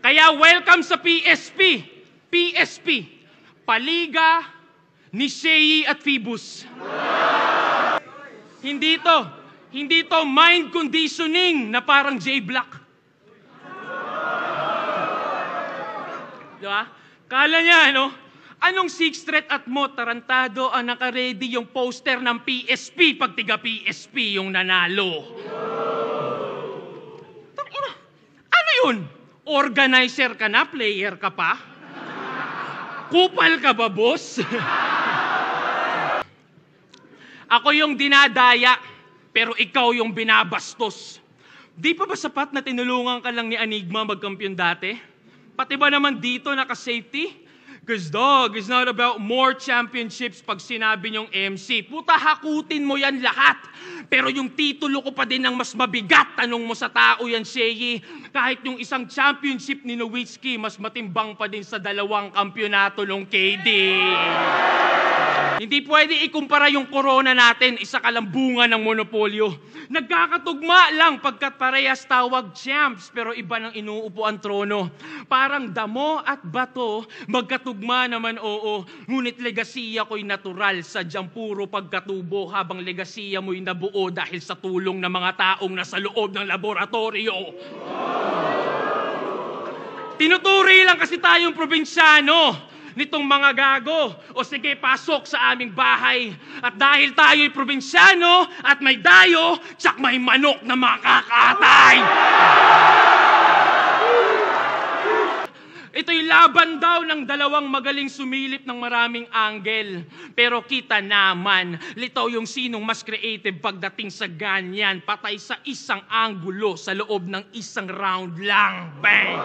Kaya welcome sa PSP. PSP, Paliga ni Shei at Phoebus. Hindi to mind conditioning na parang J-Block. Diba? Kala niya, anong Sixth Street at mo, tarantado ang nakaredy yung poster ng PSP pag tiga PSP yung nanalo. Ano yun? Organizer ka na, player ka pa? Kupal ka ba, boss? Ako yung dinadaya, pero ikaw yung binabastos. Di pa ba sapat na tinulungan ka lang ni Enigma magkampiyon dati? Pati ba naman dito naka-safety? Because dog, it's not about more championships pag sinabi niyong MC. Puta, hakutin mo yan lahat. Pero yung titulo ko pa din ang mas mabigat. Tanong mo sa tao yan, Shei. Kahit yung isang championship ni Nowitzki, mas matimbang pa din sa 2 kampyonato ng KD. Hindi pwede ikumpara yung corona natin, isa kalambungan ng monopolyo. Nagkakatugma lang pagkat parehas tawag champs, pero iba ng inuupo ang trono. Parang damo at bato, magkatugma naman oo. Ngunit legasiya ko'y natural, sadyang puro pagkatubo, habang legasiya mo'y nabuo dahil sa tulong ng mga taong nasa loob ng laboratorio. Tinuturi lang kasi tayong probinsyano nitong mga gago. O sige, pasok sa aming bahay. At dahil tayo'y probinsyano at may dayo, tsak may manok na makakatay. Ito'y laban daw ng 2 magaling sumilip ng maraming angle. Pero kita naman, litaw yung sinong mas creative pagdating sa ganyan. Patay sa isang anggulo sa loob ng isang round lang. Bang!